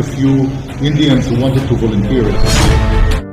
the few Indians who wanted to volunteer.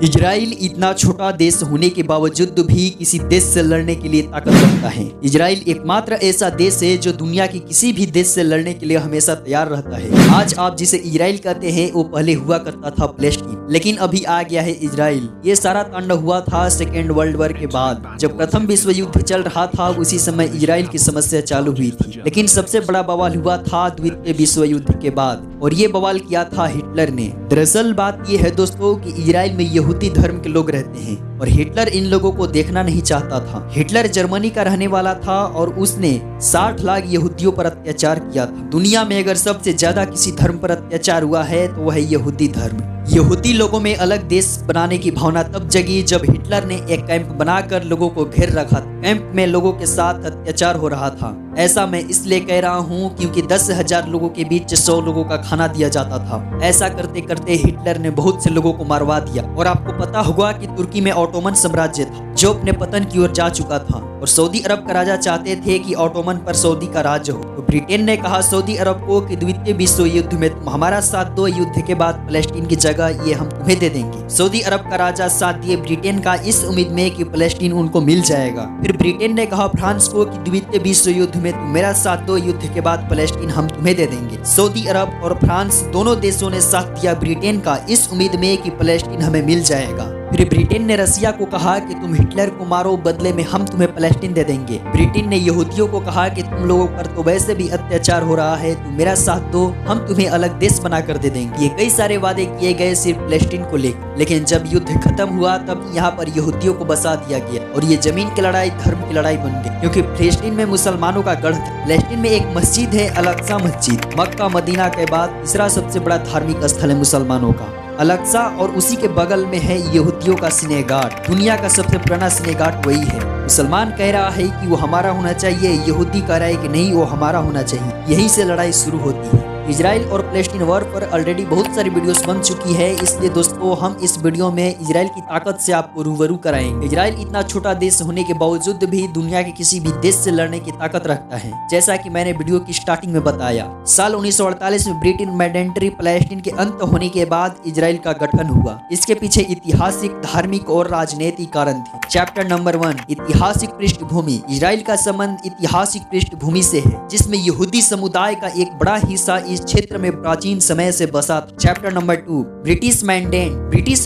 Israel इतना छोटा देश होने के बावजूद भी किसी देश से लड़ने के लिए ताकत रखता है। इजराइल एकमात्र ऐसा देश है जो दुनिया के किसी भी देश से लड़ने के लिए हमेशा तैयार रहता है। आज आप जिसे इजराइल कहते हैं वो पहले हुआ करता था पैलेस्टीन, लेकिन अभी आ गया है इजराइल। ये सारा तांडव हुआ था सेकेंड वर्ल्ड वॉर के बाद। जब प्रथम विश्व युद्ध चल रहा था उसी समय इजराइल की समस्या चालू हुई थी, लेकिन सबसे बड़ा बवाल हुआ था द्वितीय विश्व युद्ध के बाद, और ये बवाल किया था हिटलर ने। दरअसल बात ये है दोस्तों कि इजराइल में यहूदी धर्म के लोग रहते हैं और हिटलर इन लोगों को देखना नहीं चाहता था। हिटलर जर्मनी का रहने वाला था और उसने 60 लाख यहूदियों पर अत्याचार किया था। दुनिया में अगर सबसे ज्यादा किसी धर्म पर अत्याचार हुआ है तो वह है यहूदी धर्म। यहूदी लोगों में अलग देश बनाने की भावना तब जगी जब हिटलर ने एक कैंप बनाकर लोगों को घेर रखा था। कैंप में लोगों के साथ अत्याचार हो रहा था। ऐसा मैं इसलिए कह रहा हूँ क्योंकि 10,000 लोगों के बीच 100 लोगों का खाना दिया जाता था। ऐसा करते करते हिटलर ने बहुत से लोगों को मरवा दिया। और आपको पता होगा कि तुर्की में ऑटोमन साम्राज्य था जो अपने पतन की ओर जा चुका था, और सऊदी अरब का राजा चाहते थे कि ऑटोमन पर सऊदी का राज्य हो। तो ब्रिटेन ने कहा सऊदी अरब को कि द्वितीय विश्व युद्ध में तुम हमारा साथ दो, युद्ध के बाद पैलेस्टीन की जगह ये हम तुम्हें दे देंगे। सऊदी अरब का राजा साथ दिए ब्रिटेन का इस उम्मीद में कि पैलेस्टीन उनको मिल जाएगा। फिर ब्रिटेन ने कहा फ्रांस को कि द्वितीय विश्व युद्ध में तुम मेरा साथ दो, युद्ध के बाद पैलेस्टीन हम तुम्हें दे देंगे। सऊदी अरब और फ्रांस दोनों देशों ने साथ दिया ब्रिटेन का इस उम्मीद में कि पैलेस्टीन हमें मिल जाएगा। फिर ब्रिटेन ने रसिया को कहा कि तुम हिटलर को मारो, बदले में हम तुम्हें पैलेस्टीन दे देंगे। ब्रिटेन ने यहूदियों को कहा कि तुम लोगों पर तो वैसे भी अत्याचार हो रहा है, तुम मेरा साथ दो, हम तुम्हें अलग देश बना कर दे देंगे। ये कई सारे वादे किए गए सिर्फ पैलेस्टीन को लेकर, लेकिन जब युद्ध खत्म हुआ तब यहाँ पर यहूदियों को बसा दिया गया और ये जमीन की लड़ाई धर्म की लड़ाई बन गई, क्योंकि पैलेस्टीन में मुसलमानों का गढ़ था। पैलेस्टीन में एक मस्जिद है अल-अक्सा मस्जिद, मक्का मदीना के बाद तीसरा सबसे बड़ा धार्मिक स्थल है मुसलमानों का अल-अक्सा, और उसी के बगल में है यहूदियों का सिनेगाट। दुनिया का सबसे पुराना सिनेगाट वही है। मुसलमान कह रहा है कि वो हमारा होना चाहिए, यहूदी कह रहा है कि नहीं वो हमारा होना चाहिए। यहीं से लड़ाई शुरू होती है। इजराइल और पैलेस्टीन वॉर पर ऑलरेडी बहुत सारी वीडियोस बन चुकी है, इसलिए दोस्तों हम इस वीडियो में इजराइल की ताकत से आपको रूबरू कराएंगे। इजराइल इतना छोटा देश होने के बावजूद भी दुनिया के किसी भी देश से लड़ने की ताकत रखता है। जैसा कि मैंने वीडियो की स्टार्टिंग में बताया, साल 1948 में ब्रिटेन मैंडेटरी पैलेस्टीन के अंत होने के बाद इजराइल का गठन हुआ। इसके पीछे ऐतिहासिक, धार्मिक और राजनीतिक कारण थे। चैप्टर नंबर 1, ऐतिहासिक पृष्ठभूमि। इजराइल का संबंध ऐतिहासिक पृष्ठभूमि से है, जिसमें यहूदी समुदाय का एक बड़ा हिस्सा इस क्षेत्र में प्राचीन समय से बसा था। Chapter number 2, British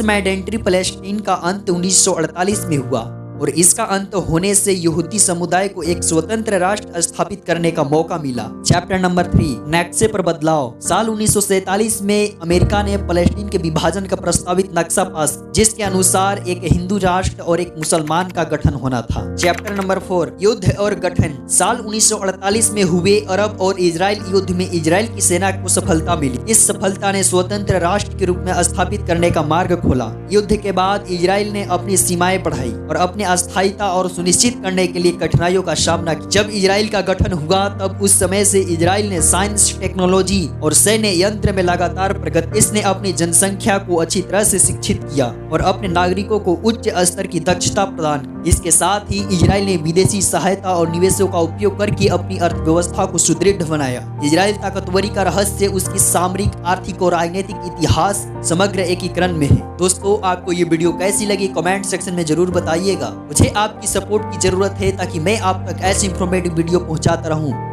mandatory Palestine का अंत 1948 में हुआ, और इसका अंत होने से यहूदी समुदाय को एक स्वतंत्र राष्ट्र स्थापित करने का मौका मिला। चैप्टर नंबर 3, नक्शे पर बदलाव। साल 1947 में अमेरिका ने पैलेस्टीन के विभाजन का प्रस्तावित नक्शा पास, जिसके अनुसार एक हिंदू राष्ट्र और एक मुसलमान का गठन होना था। चैप्टर नंबर 4, युद्ध और गठन। साल 1948 में हुए अरब और इजराइल युद्ध में इजराइल की सेना को सफलता मिली। इस सफलता ने स्वतंत्र राष्ट्र के रूप में स्थापित करने का मार्ग खोला। युद्ध के बाद इजराइल ने अपनी सीमाएं बढ़ाई और अपने अस्थायीता और सुनिश्चित करने के लिए कठिनाइयों का सामना किया। जब इजराइल का गठन हुआ तब उस समय से इजराइल ने साइंस, टेक्नोलॉजी और सैन्य यंत्र में लगातार प्रगति। इसने अपनी जनसंख्या को अच्छी तरह से शिक्षित किया और अपने नागरिकों को उच्च स्तर की दक्षता प्रदान की। इसके साथ ही इजराइल ने विदेशी सहायता और निवेशों का उपयोग करके अपनी अर्थव्यवस्था को सुदृढ़ बनाया। इजराइल ताकतवरी का रहस्य उसकी सामरिक, आर्थिक और राजनीतिक इतिहास समग्र एकीकरण में है। दोस्तों आपको ये वीडियो कैसी लगी कमेंट सेक्शन में जरूर बताइएगा। मुझे आपकी सपोर्ट की जरूरत है ताकि मैं आप तक ऐसी इंफॉर्मेटिव वीडियो पहुंचाता रहूं।